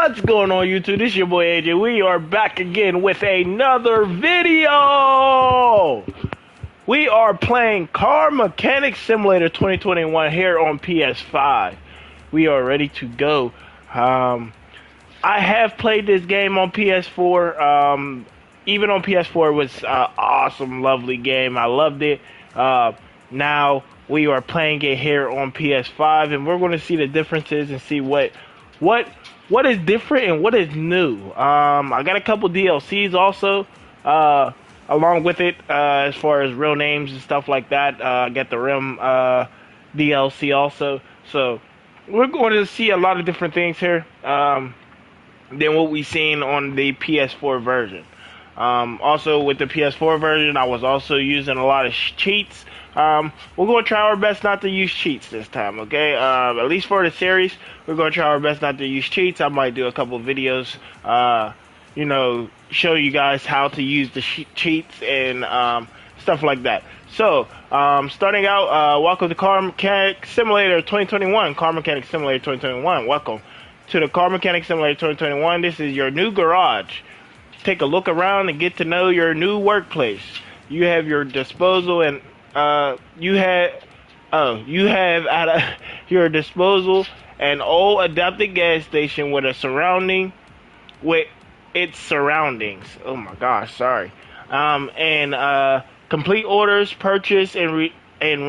What's going on, YouTube? This is your boy AJ. We are back again with another video. We are playing Car Mechanic Simulator 2021 here on PS5. We are ready to go. I have played this game on PS4. Even on PS4, it was an awesome, lovely game. I loved it. Now we are playing it here on PS5, and we're going to see the differences and see what is different and what is new. I got a couple DLCs also along with it, as far as real names and stuff like that. I got the Rim DLC also, so we're going to see a lot of different things here than what we've seen on the PS4 version. Also with the PS4 version, I was also using a lot of cheats. We're going to try our best not to use cheats this time, okay? At least for the series, we're going to try our best not to use cheats. I might do a couple videos, show you guys how to use the cheats and stuff like that. So, starting out, welcome to Car Mechanic Simulator 2021. Car Mechanic Simulator 2021. Welcome to the Car Mechanic Simulator 2021. This is your new garage. Take a look around and get to know your new workplace. You have your disposal and you have at your disposal an old adapted gas station with its surroundings. Oh my gosh, sorry. And complete orders, purchase and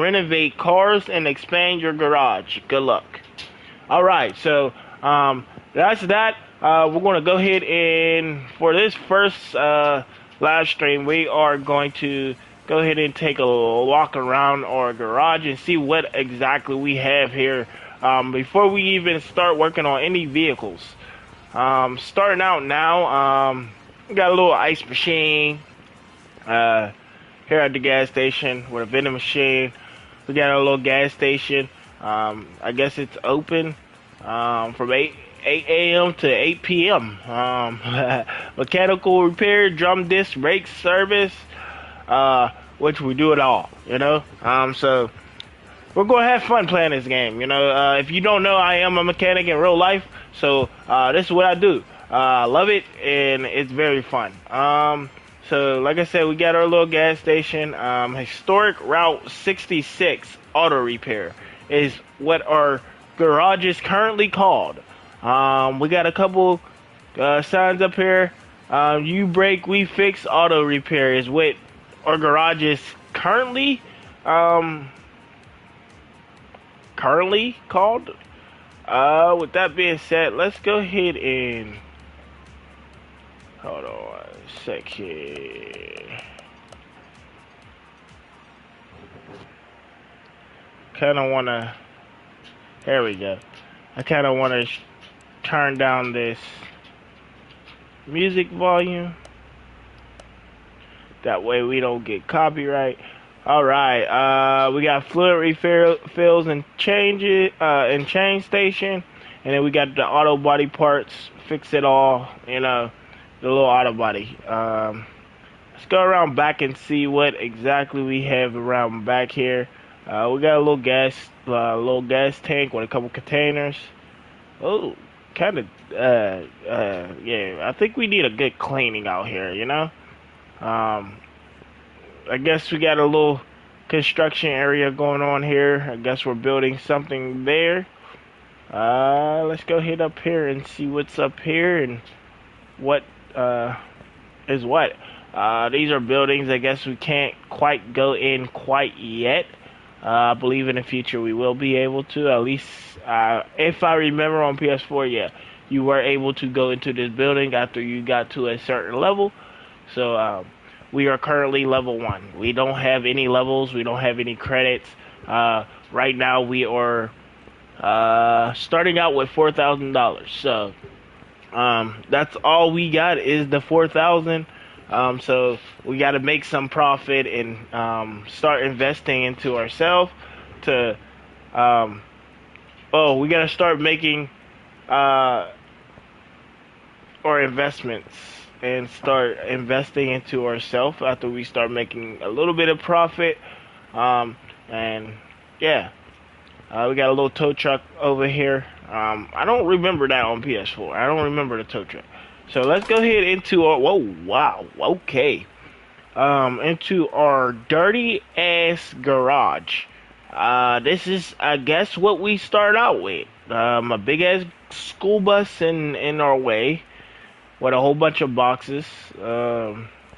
renovate cars and expand your garage. Good luck. All right, so that's that. We're going to go ahead and for this first live stream, we are going to go ahead and take a walk around our garage and see what exactly we have here before we even start working on any vehicles. Starting out now, we got a little ice machine here at the gas station with a vending machine. We got a little gas station. I guess it's open from 8 a.m. to 8 p.m. Mechanical repair, drum disc, brake service, which we do it all, so we're going to have fun playing this game, if you don't know, I am a mechanic in real life, so this is what I do. I love it, and it's very fun. So like I said, we got our little gas station. Historic Route 66 Auto Repair is what our garage is currently called. We got a couple signs up here. You break, we fix. Auto Repair is what our garage is currently called. With that being said, let's go ahead and hold on a sec here. There we go. I kind of want to turn down this music volume. That way we don't get copyright. Alright, we got fluid refills and changes and chain station. And then we got the auto body parts, fix it all, the little auto body. Let's go around back and see what exactly we have around back here. We got a little gas tank with a couple containers. Oh, kind of, yeah, I think we need a good cleaning out here, I guess we got a little construction area going on here. I guess we're building something there. Let's go ahead up here and see what's up here and what is what. These are buildings I guess we can't quite go in quite yet. I believe in the future we will be able to. At least, if I remember on PS4, yeah, you were able to go into this building after you got to a certain level. So, we are currently level 1. We don't have any levels. We don't have any credits. Right now, we are starting out with $4,000. So, that's all we got is the $4,000. So we got to make some profit and start investing into ourselves. We got to start making our investments and start investing into ourselves after we start making a little bit of profit. And yeah, we got a little tow truck over here. I don't remember that on PS4. I don't remember the tow truck. So let's go ahead into our, whoa, wow, okay. Into our dirty ass garage. This is, I guess, what we start out with. A big ass school bus in our way with a whole bunch of boxes.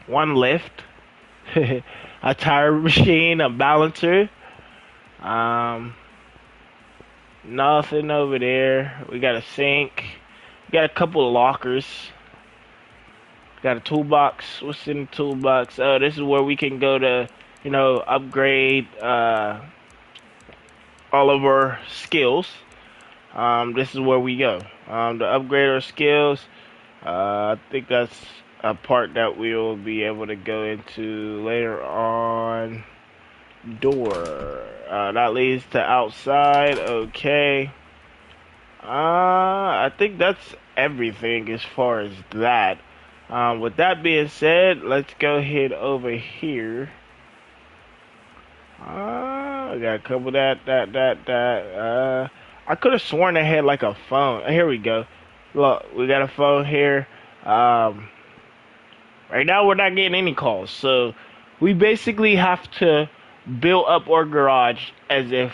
One lift, a tire machine, a balancer. Um, Nothing over there. We got a sink. We got a couple of lockers. Got a toolbox. What's in the toolbox? Oh, this is where we can go to, upgrade all of our skills. This is where we go. To upgrade our skills. I think that's a part that we will be able to go into later on. Door. That leads to outside. Okay. I think that's everything as far as that. With that being said, let's go ahead over here. I got a couple of that. I could have sworn I had like a phone. Here we go. Look, we got a phone here. Right now we're not getting any calls, so we basically have to build up our garage as if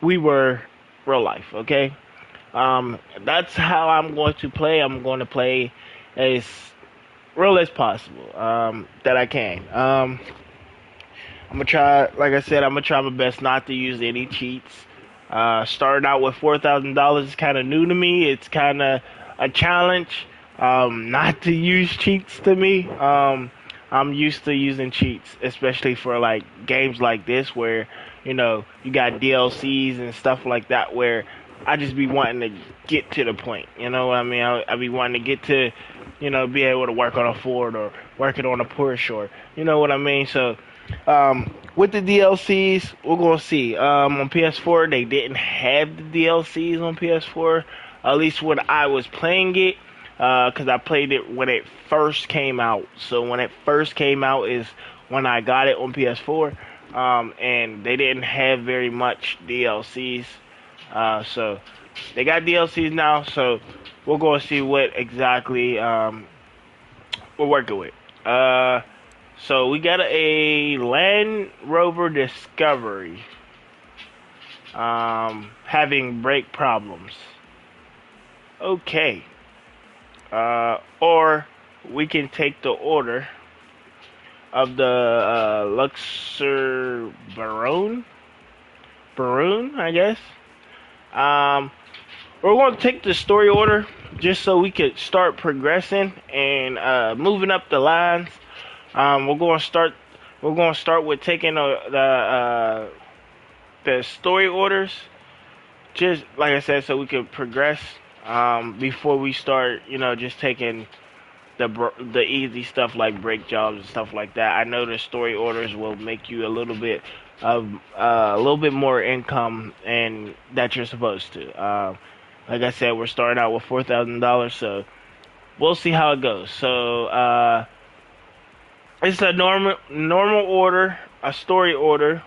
we were real life, okay? That's how I'm going to play. I'm going to play as real as possible, that I can. I'm gonna try, like I said, I'm gonna try my best not to use any cheats. Starting out with $4,000 is kind of new to me. It's kind of a challenge, not to use cheats to me. I'm used to using cheats, especially for like games like this where, you got DLCs and stuff like that where I just be wanting to get to the point. You know what I mean? I be wanting to get to, be able to work on a Ford or working on a Porsche or, you know what I mean? So, with the DLCs, we're gonna see. On PS4, they didn't have the DLCs on PS4, at least when I was playing it, because I played it when it first came out. So when it first came out is when I got it on PS4, and they didn't have very much DLCs. So they got DLCs now. So we're gonna see what exactly we're working with. So we got a Land Rover Discovery having brake problems. Okay. Or we can take the order of the Luxor Baroon, I guess. We're going to take the story order just so we could start progressing and moving up the lines. We're going to start. We're going to start with taking the story orders, just like I said, so we could progress before we start. Just taking the easy stuff like brake jobs and stuff like that. I know the story orders will make you a little bit of a little bit more income and that you're supposed to. Like I said, we're starting out with $4,000, so we'll see how it goes. So it's a normal order, a story order.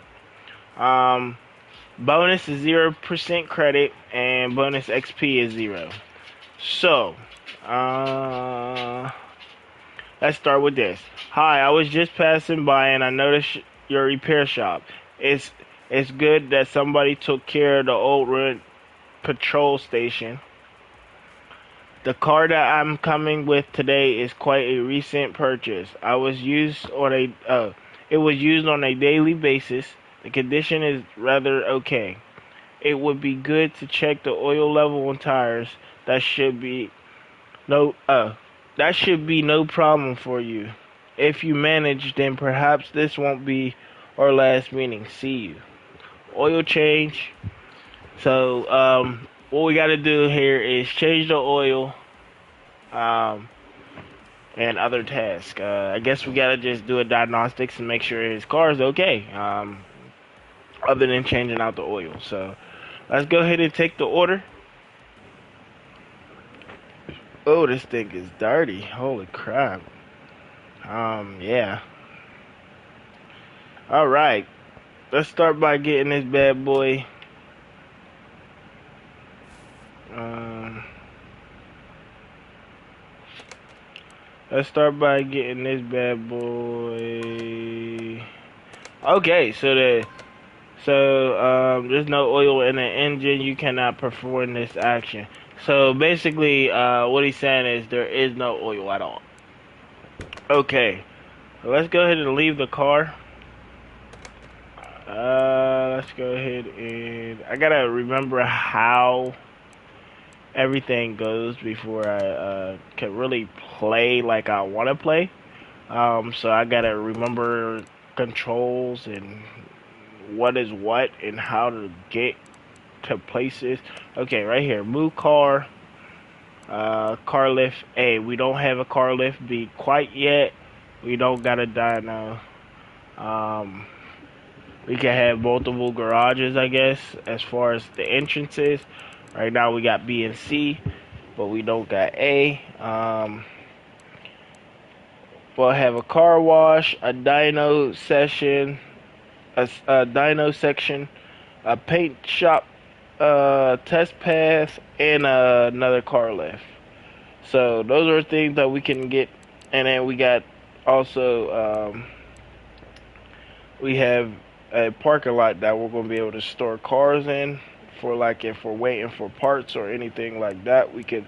Bonus is 0% credit, and bonus XP is 0. So, let's start with this. Hi, I was just passing by and I noticed your repair shop. It's good that somebody took care of the old ruined patrol station. The car that I'm coming with today is quite a recent purchase. It was used on a daily basis. The condition is rather okay. It would be good to check the oil level on tires. That should be no problem for you. If you manage, then perhaps this won't be our last meeting. See you. Oil change. So what we got to do here is change the oil, and other tasks. I guess we got to just do a diagnostics and make sure his car is okay, other than changing out the oil. So let's go ahead and take the order. Oh, this thing is dirty. Holy crap. Yeah. Alright. Let's start by getting this bad boy Let's start by getting this bad boy. Okay, there's no oil in the engine. You cannot perform this action. So basically, what he's saying is there is no oil at all. Okay, so let's go ahead and leave the car. Let's go ahead and I gotta remember how everything goes before I can really play like I want to play. So I gotta remember controls and what is what and how to get to places. Okay, right here, move car, car lift A. We don't have a car lift B quite yet. We don't got a dyno. Um, we can have multiple garages, I guess, as far as the entrances. Right now we got B and C, but we don't got A. We'll have a car wash, a dyno session, a dyno section, a paint shop, test path, and another car lift. So those are things that we can get, and then we got also we have a parking lot that we're going to be able to store cars in for like if we're waiting for parts or anything like that. We could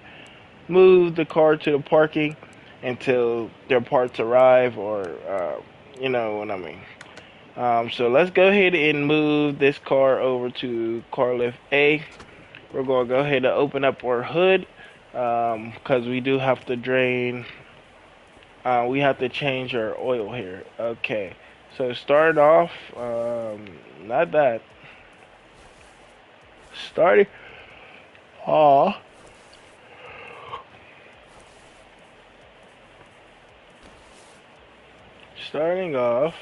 move the car to the parking until their parts arrive, or you know what I mean. So let's go ahead and move this car over to car lift A. We're going to go ahead and open up our hood because we do have to drain. We have to change our oil here. Okay, so start off. Not that. Starting off. Starting off.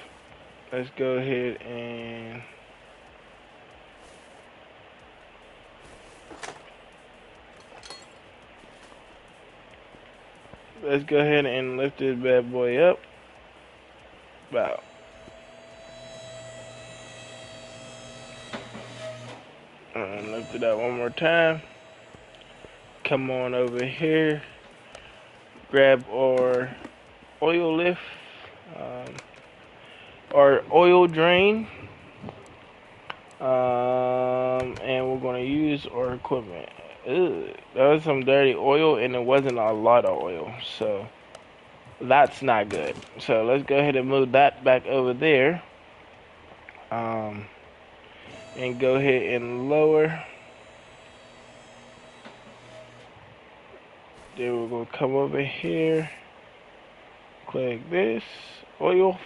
Let's go ahead and lift this bad boy up. Wow. And lift it up one more time. Come on over here. Grab our oil lift. Our oil drain. And we're going to use our equipment. Ugh, that was some dirty oil, and it wasn't a lot of oil, so that's not good. So let's go ahead and move that back over there, and go ahead and lower. Then we're going to come over here, click this oil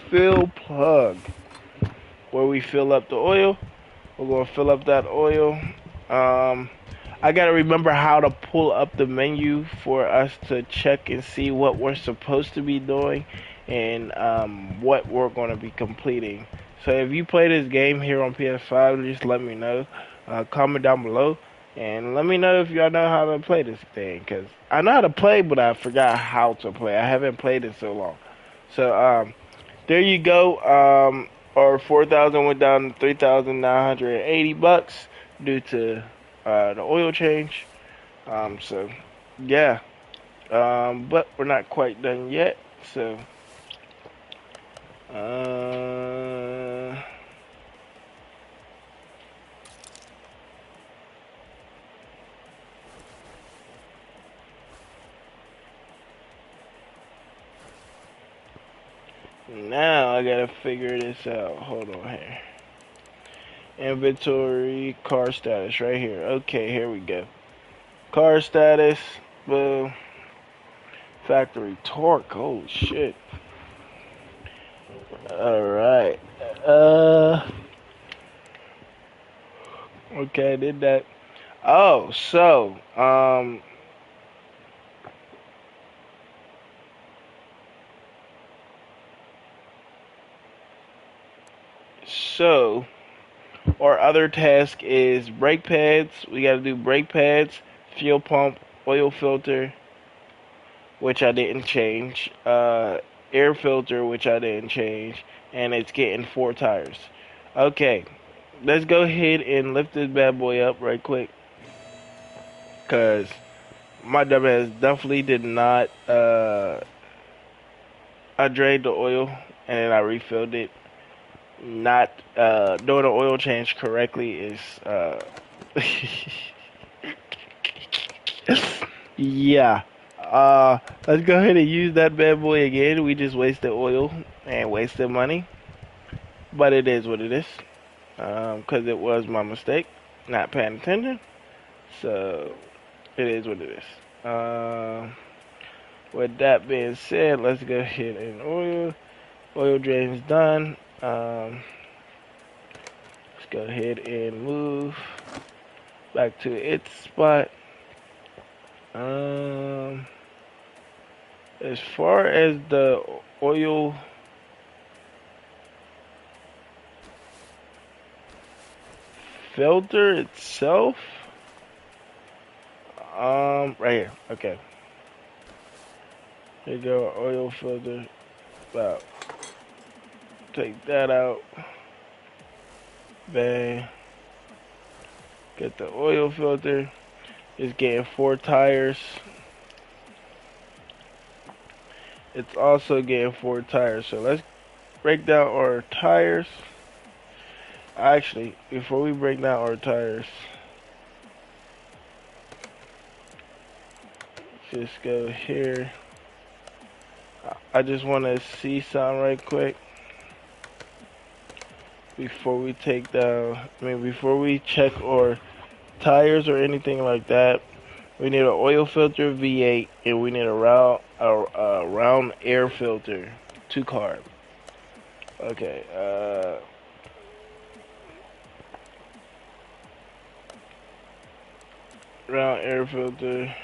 fill plug, where we fill up the oil. We're going to fill up that oil. I gotta remember how to pull up the menu for us to check and see what we're supposed to be doing and what we're gonna be completing. So if you play this game here on PS5, just let me know. Comment down below and let me know if y'all know how to play this thing. Cause I know how to play, but I forgot how to play. I haven't played it so long. So there you go. Our 4,000 went down to 3,980 bucks due to the oil change. So yeah, but we're not quite done yet. So now I gotta figure this out. Hold on here. Inventory, car status right here. Okay, here we go. Car status, boom. Factory torque, oh shit. Alright. Okay, I did that. Oh, so, our other task is brake pads. We gotta do brake pads, fuel pump, oil filter, which I didn't change, air filter, which I didn't change, and it's getting 4 tires. Okay, let's go ahead and lift this bad boy up right quick, cause my dumbass definitely did not I drained the oil and then I refilled it. Not doing the oil change correctly is yeah. Let's go ahead and use that bad boy again. We just wasted oil and wasted money, but it is what it is. 'Cause it was my mistake, not paying attention. So it is what it is. With that being said, let's go ahead and oil drain is done. Let's go ahead and move back to its spot. As far as the oil filter itself, right here. Okay. Here you go, oil filter. Wow. Take that out. Bang. Get the oil filter. It's getting 4 tires. It's also getting 4 tires. So let's break down our tires. Actually, before we break down our tires, just go here. I just want to see something right quick before we take down. Before we check our tires or anything like that. We need an oil filter V8 and we need a round air filter 2 carb. Okay. Round air filter.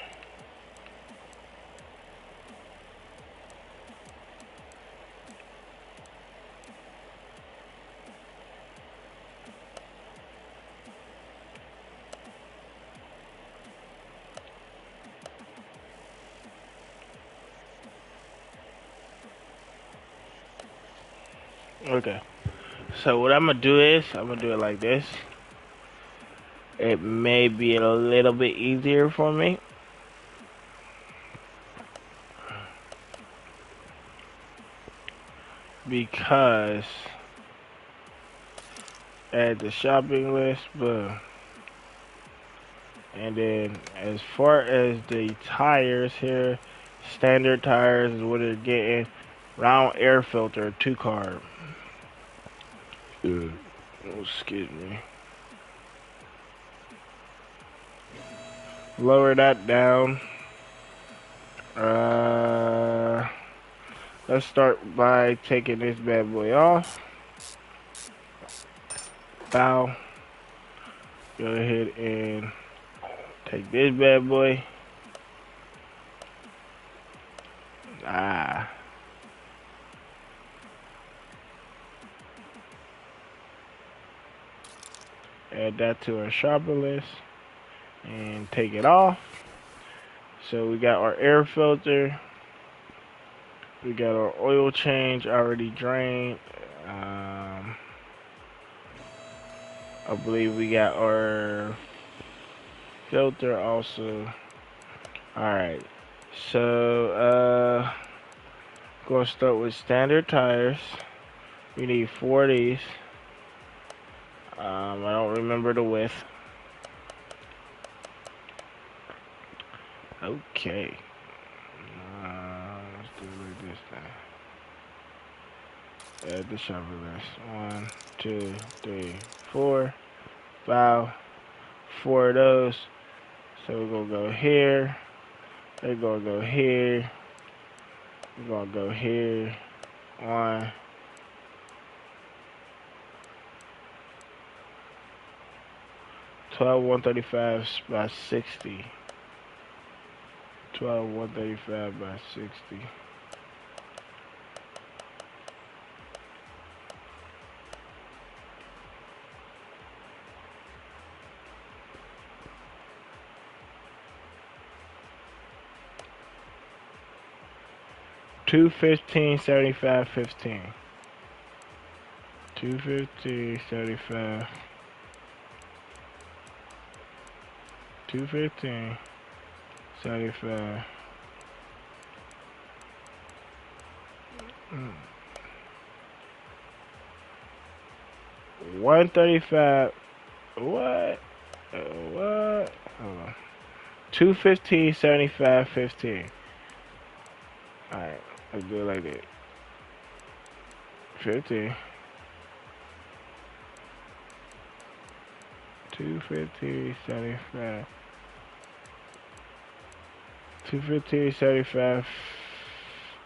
Okay. So what I'm gonna do is I'm gonna do it like this. It may be a little bit easier for me. Because add the shopping list, boom. And then as far as the tires here, standard tires is what it's getting. Round air filter, 2 carb. Oh, excuse me. Lower that down. Let's start by taking this bad boy off. Bow. Go ahead and take this bad boy. Add that to our shopping list and take it off. So we got our air filter. We got our oil change already drained. I believe we got our filter also. Alright. So gonna start with standard tires. We need 4 of these. I don't remember the width. Okay. Let's do it like this now. Add the shopping list. 1, 2, 3, 4, 5. 4 of those. So we're gonna go here. They're gonna go here. We're gonna go here. 1. 12 135 by 60. 12 135 by 60. Two 15 75 15. 215 75. 215 75. $135. What? What? Hold on. 215, 75, 15. Alright, let's do it like that. 50. 250, 75. 250, 75.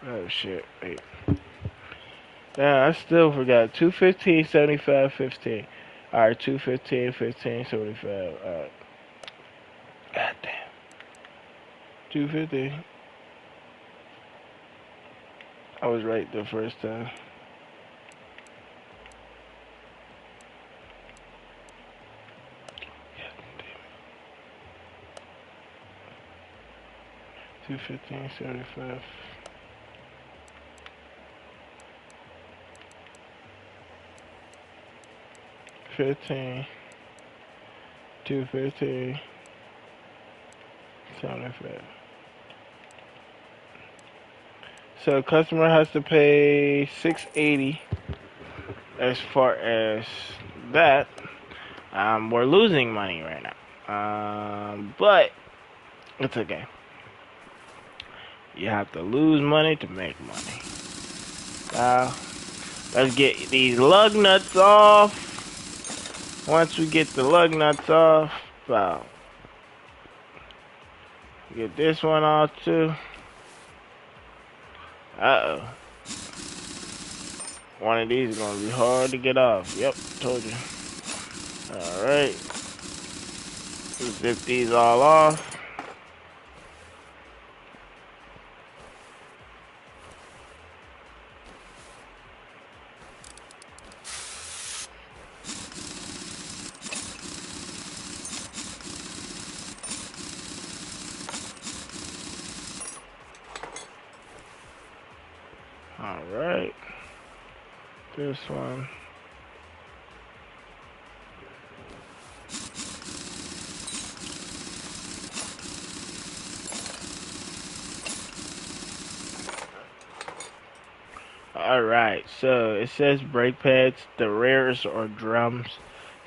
Oh shit. Wait. Yeah, I still forgot. 215, 75, 15. Alright, 215, 15, 75. Alright. God damn. 250. I was right the first time. God damn it. 215, 75. 15. 215. 75. So customer has to pay $680. As far as that, we're losing money right now. But it's okay. You have to lose money to make money. Let's get these lug nuts off. Once we get the lug nuts off, get this one off too. Uh-oh. One of these is gonna be hard to get off. Yep, told you. Alright. Zip these all off. Alright. This one. Alright, so it says brake pads, the rears or drums.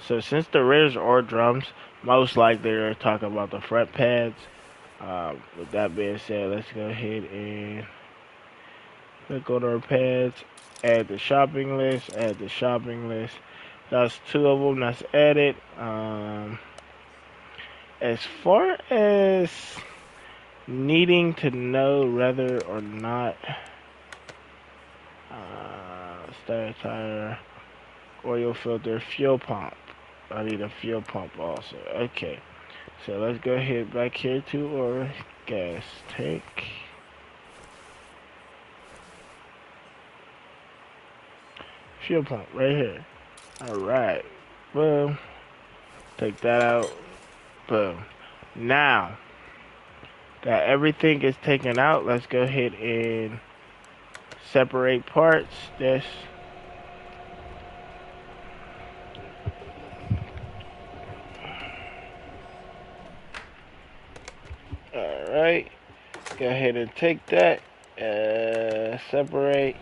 So since the rears or drums, most likely they're talking about the front pads. With that being said, let's go ahead and click on our pads, add the shopping list, That's two of them that's added. As far as needing to know whether or not static tire, oil filter, fuel pump. I need a fuel pump also. Okay, so let's go ahead back here to our gas tank. Fuel pump right here. Alright, boom. Take that out. Boom. Now that everything is taken out, let's go ahead and separate parts. This. Alright. Go ahead and take that. Separate.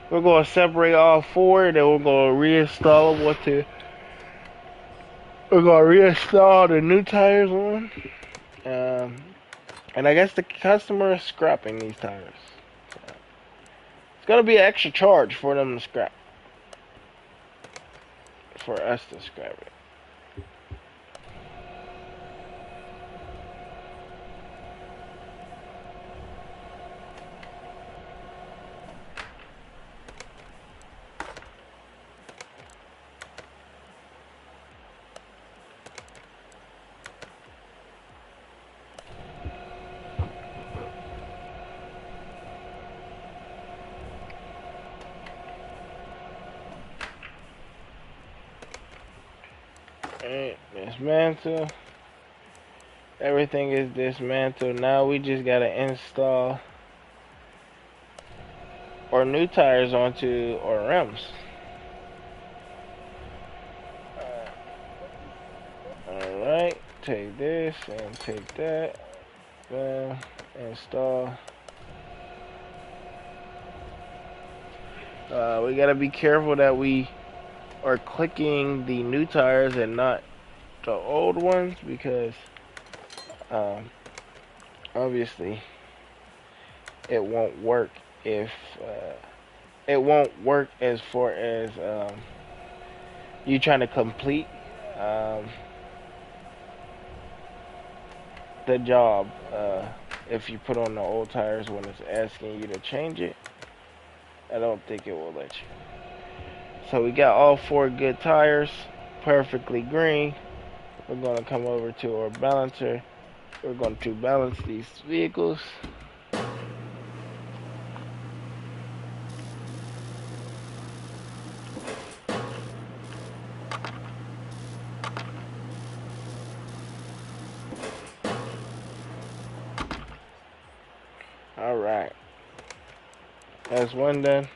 We're going to separate all four, then we're going to reinstall them. We're going to reinstall the new tires on. And I guess the customer is scrapping these tires. So it's going to be an extra charge for them to scrap. For us to scrap it. Alright, dismantle. Everything is dismantled. Now we just gotta install our new tires onto our rims. Alright, take this and take that. Install. We gotta be careful that we are clicking the new tires and not the old ones because um, obviously it won't work if it won't work as far as you trying to complete um, the job if you put on the old tires when it's asking you to change it. I don't think it will let you. So we got all four good tires, perfectly green. We're going to come over to our balancer. We're going to balance these vehicles. Alright, that's one done.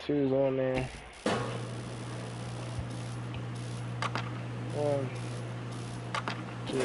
Two's on there. One, two.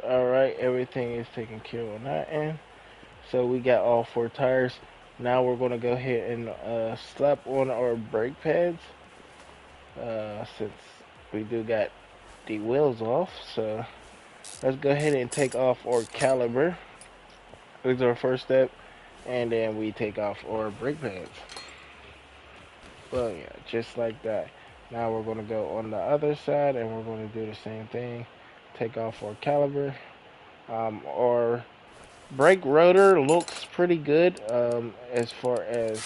Alright, everything is taken care of on that end. So we got all four tires. Now we're going to go ahead and slap on our brake pads. Since we do got the wheels off. So let's go ahead and take off our caliper. This is our first step. And then we take off our brake pads. Well, yeah, just like that. Now we're going to go on the other side and we're going to do the same thing. Take off our caliper. Our brake rotor looks pretty good as far as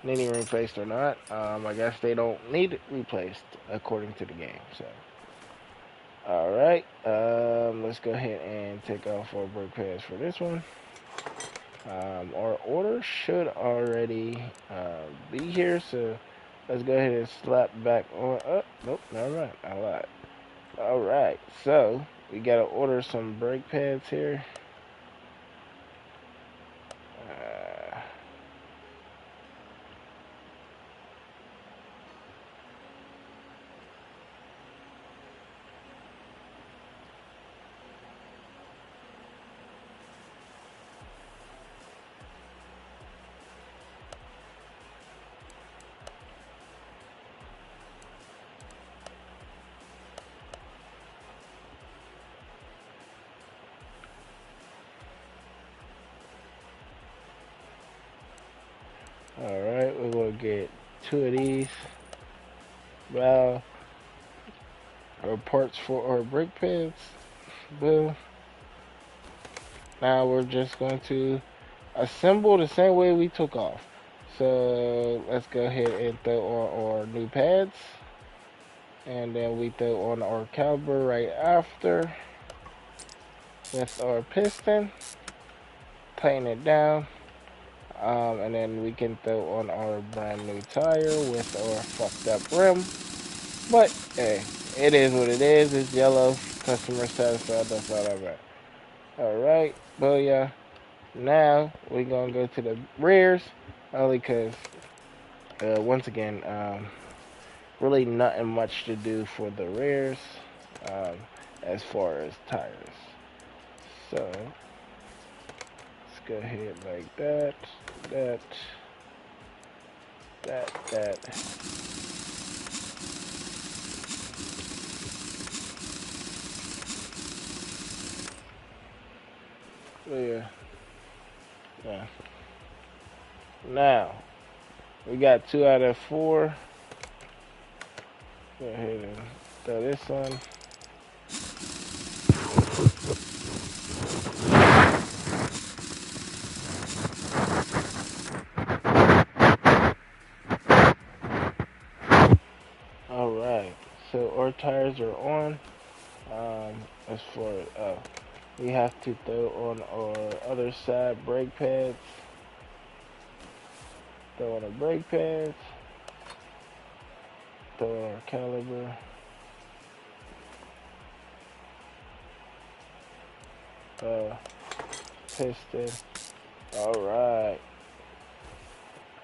needing replaced or not. I guess they don't need it replaced according to the game. So, alright, let's go ahead and take off our brake pads for this one. Our order should already be here, so let's go ahead and slap back on. Oh, nope, never mind, I lied. Alright, so we gotta order some brake pads here. Alright, we're gonna get two of these. Well, our parts for our brake pads. Well, now we're just going to assemble the same way we took off. So let's go ahead and throw on our new pads. And then we throw on our caliper right after. With our piston. Tighten it down. And then we can throw on our brand new tire with our fucked up rim. But hey, it is what it is. It's yellow. Customer satisfied. That's all I'm at. Alright, booyah. Now we're gonna go to the rears. Only because, once again, really nothing much to do for the rears as far as tires. So go ahead like that, that. So yeah. Now, we got 2 out of 4. Go ahead and throw this on. tires are on. As for we have to throw on our other side brake pads. Throw on the brake pads. Throw on our caliper. Piston. Alright.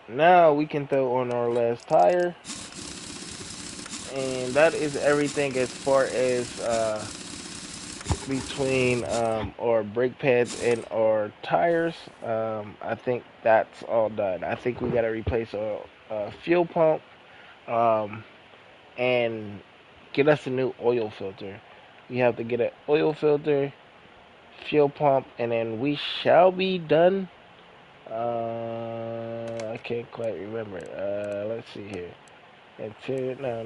Now we can throw on our last tire. And that is everything as far as between our brake pads and our tires. I think that's all done. I think we got to replace our fuel pump and get us a new oil filter. We have to get an oil filter, fuel pump, and then we shall be done. I can't quite remember. Let's see here. Interior, no.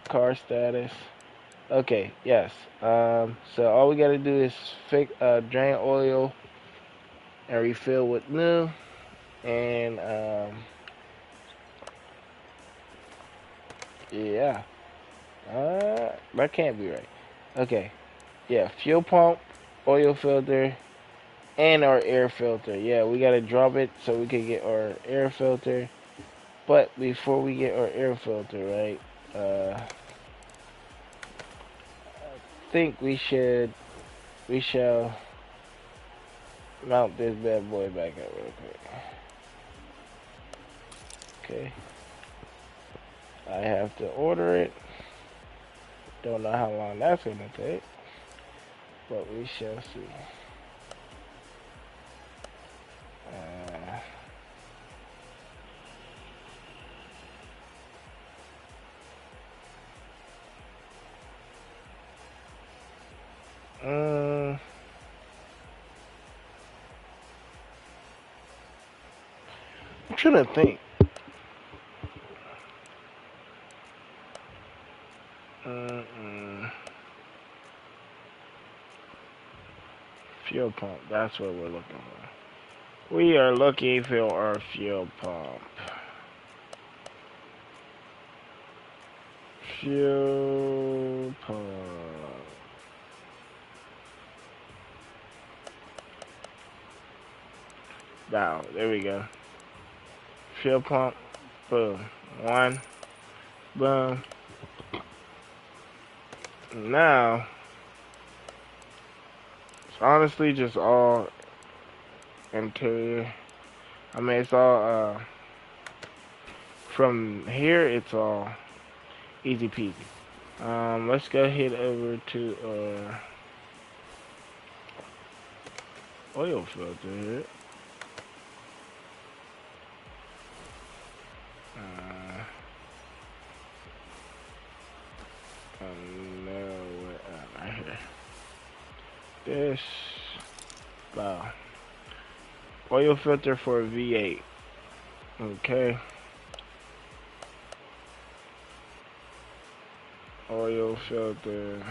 Car status. Okay, yes. So all we gotta do is drain oil and refill with new. And yeah. That can't be right. Okay. Yeah, fuel pump, oil filter, and our air filter. Yeah, we gotta drop it so we can get our air filter. But before we get our air filter, right? I think we shall mount this bad boy back up real quick. Okay. I have to order it. Don't know how long that's gonna take, but we shall see. I'm trying to think. Fuel pump, that's what we're looking for. We are looking for our fuel pump. Fuel pump. Now, there we go. Fuel pump. Boom. One. Boom. Now, it's honestly just all interior. I mean, it's all, from here, it's all easy peasy. Let's go head over to our oil filter here. Right here. This, wow. Oil filter for V8. Okay. Oil filter.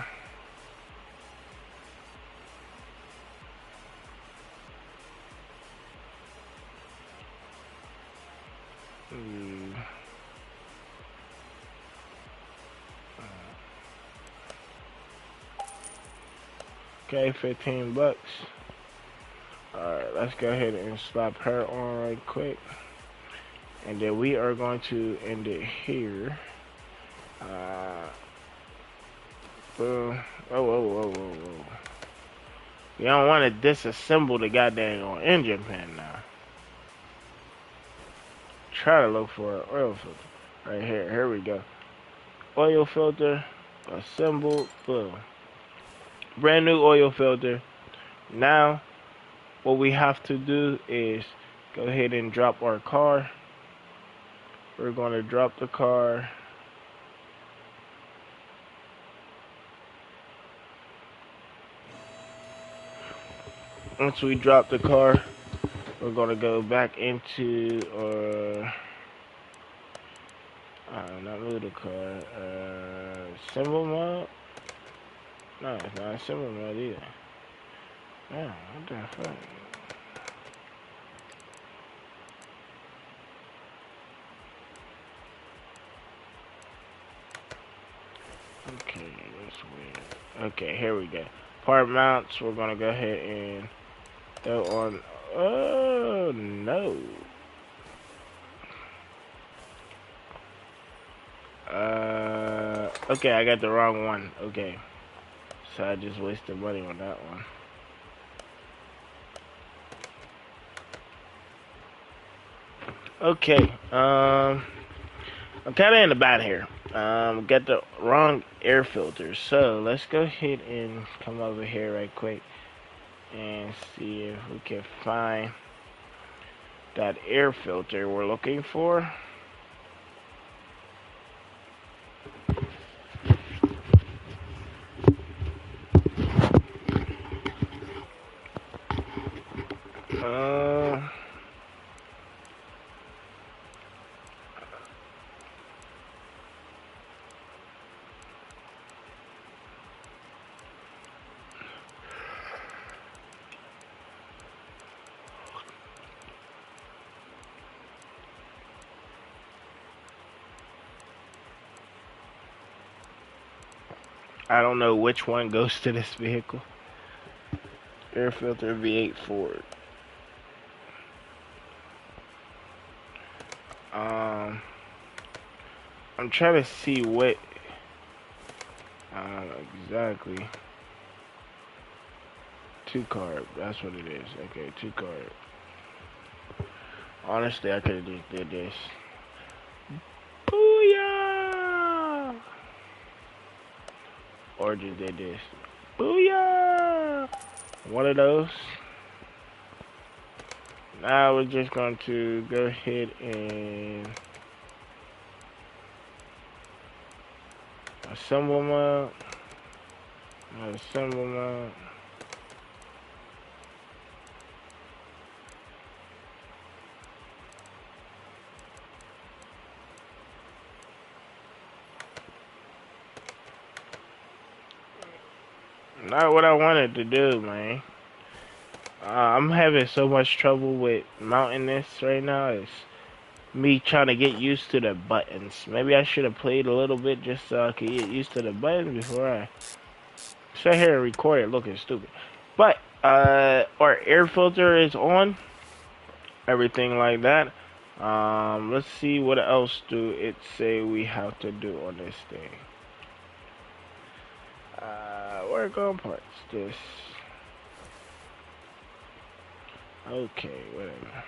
Okay, 15 bucks. Alright, let's go ahead and slap her on right quick. And then we are going to end it here. Boom. Whoa. We don't want to disassemble the goddamn engine pan now. Try to look for an oil filter. Right here. Here we go. Oil filter. Assembled. Boom. Brand new oil filter. Now, what we have to do is go ahead and drop our car. We're going to drop the car. Once we drop the car, we're going to go back into our, not move the car, symbol mode. No, it's not a symbol mode either. Yeah, what the fuck? Okay. weird. Okay, here we go. Part mounts, we're gonna go ahead and throw on. Oh no. Okay, I got the wrong one. Okay, so I just wasted money on that one. Okay, I'm kind of in the bad here. Got the wrong air filter. So let's go ahead and come over here right quick and see if we can find that air filter we're looking for. Uh, I don't know which one goes to this vehicle. Air filter V8 Ford. I'm trying to see what exactly. Two carb, that's what it is. Okay, two carb. Honestly, I could have just did this. Booyah! Or just did this. Booyah! One of those. Now we're just going to go ahead and assemble mode. Assemble mode. Not what I wanted to do, man. I'm having so much trouble with mounting this right now. It's me trying to get used to the buttons. Maybe I should have played a little bit just so I could get used to the buttons before I sit here and record it looking stupid. But our air filter is on. Everything like that. Let's see what else do it say we have to do on this thing. Work on parts. This. Okay, whatever.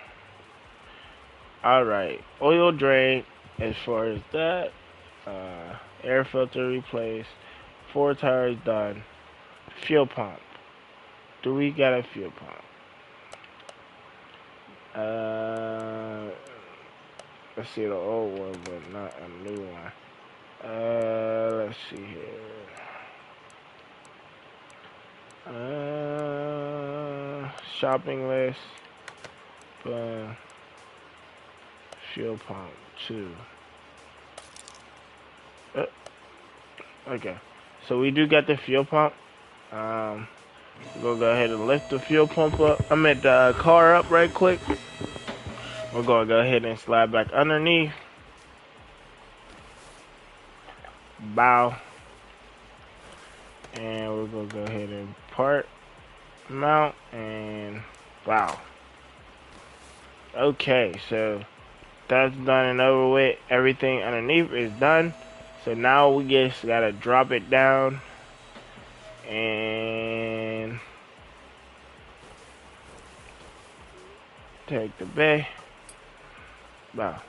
Alright, oil drain, as far as that, air filter replaced, 4 tires done, fuel pump. Do we got a fuel pump? Let's see the old one, but not a new one. Let's see here. Shopping list, fuel pump 2. Okay, so we do got the fuel pump. We're gonna go ahead and lift the fuel pump up. I'm at the car up right quick. We're gonna go ahead and slide back underneath. Bow. And we're gonna go ahead and part mount and wow. Okay, so that's done and over with. Everything underneath is done. So now we just gotta drop it down and take the bay. Wow.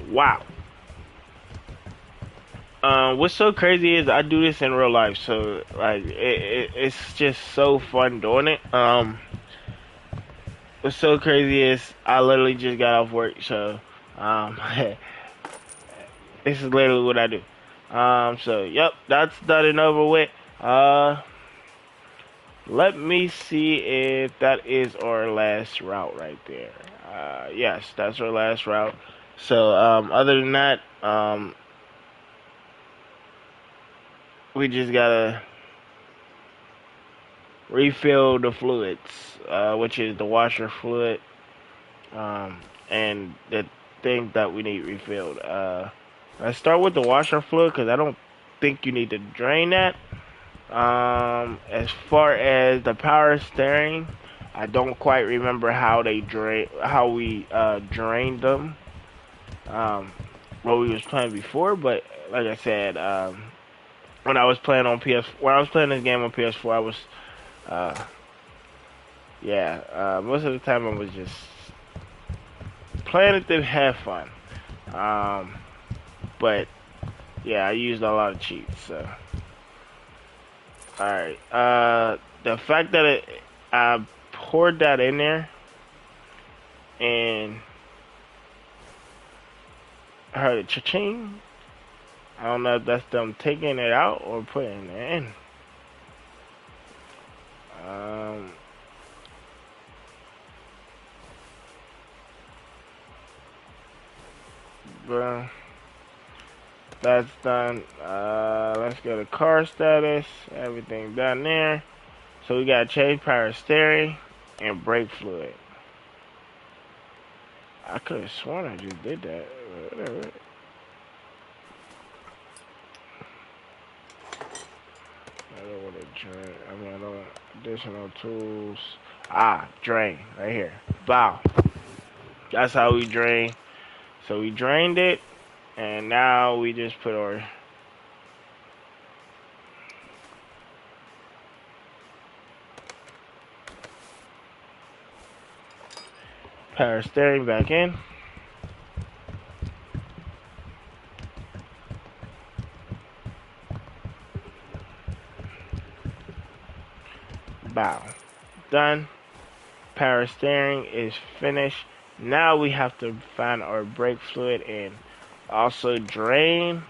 Wow. What's so crazy is I do this in real life, so like it's just so fun doing it. What's so crazy is I literally just got off work, so this is literally what I do. So yep, that's done and over with. Let me see if that is our last route right there. Yes, that's our last route. So other than that, we just gotta refill the fluids, which is the washer fluid, and the thing that we need refilled. Let's start with the washer fluid because I don't think you need to drain that. As far as the power steering, I don't quite remember how we drained them. Um, what we was playing before, but like I said, when I was playing when I was playing this game on PS4, I was, uh, yeah, most of the time I was just playing it to have fun. Um, but yeah, I used a lot of cheats. So, all right, the fact that I poured that in there and I heard a cha-ching. I don't know if that's them taking it out or putting it in. Um, but that's done. Let's go to car status. Everything done there. So we gotta change power steering and brake fluid. I could have sworn I just did that. Whatever. I don't want to drain. I don't want additional tools. Drain right here. Bow. That's how we drain. So we drained it, and now we just put our power steering back in. Bow. Done. Power steering is finished. Now we have to find our brake fluid and also drain.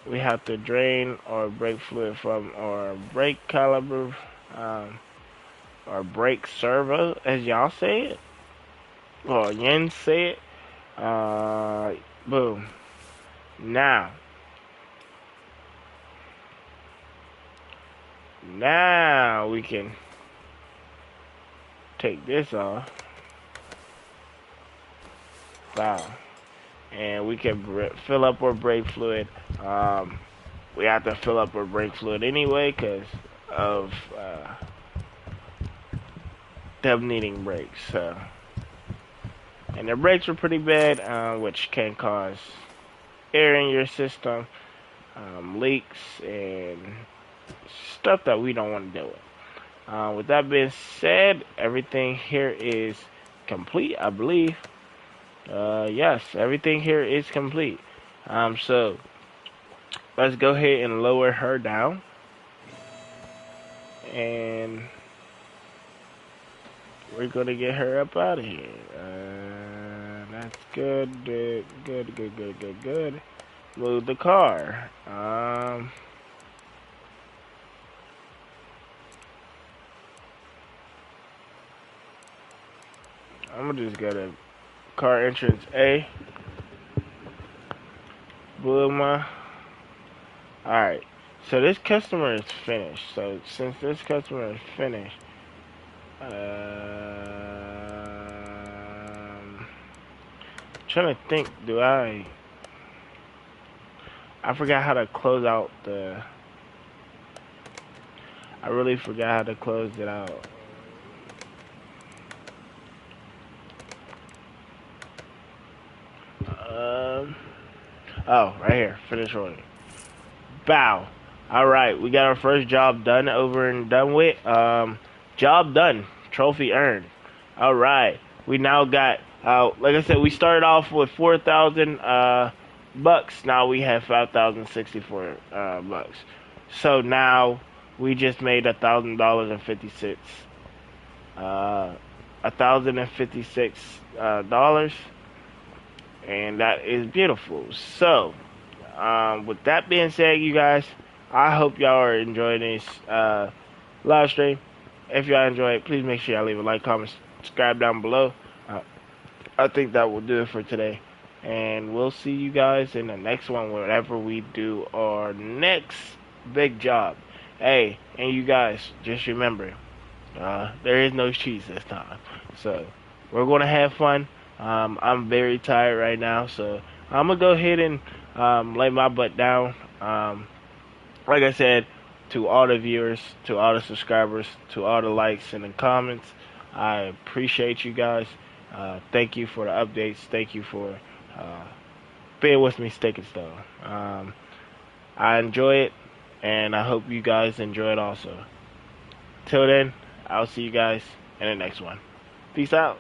We have to drain our brake fluid from our brake caliper, our brake servo, as y'all say it, or Yen say it. Boom. Now we can take this off. Wow. And we can fill up our brake fluid. We have to fill up our brake fluid anyway because of them needing brakes. So, and their brakes are pretty bad, which can cause air in your system, leaks, and stuff that we don't want to deal with. With that being said, everything here is complete, I believe. Yes, everything here is complete. So let's go ahead and lower her down. And we're gonna get her up out of here. That's good, good. Move the car. I'm gonna just go to car entrance A. Boom. Alright. So this customer is finished. So since this customer is finished, trying to think, I forgot how to close out I really forgot how to close it out. Oh, right here, finish order. Bow. Alright, we got our first job done over and done with. Job done. Trophy earned. Alright. We now got, like I said, we started off with 4,000 bucks. Now we have 5,064 bucks. So now we just made $1,000.56. $1,056 and that is beautiful. So, with that being said, you guys, I hope y'all are enjoying this live stream. If y'all enjoy it, please make sure y'all leave a like, comment, subscribe down below. I think that will do it for today. And we'll see you guys in the next one, whenever we do our next big job. Hey, and you guys, just remember, there is no cheats this time. So, we're going to have fun. I'm very tired right now, so I'm going to go ahead and lay my butt down. Like I said, to all the viewers, to all the subscribers, to all the likes and the comments, I appreciate you guys. Thank you for the updates. Thank you for uh, being with me, Stick and Stone. I enjoy it, and I hope you guys enjoy it also. Till then, I'll see you guys in the next one. Peace out.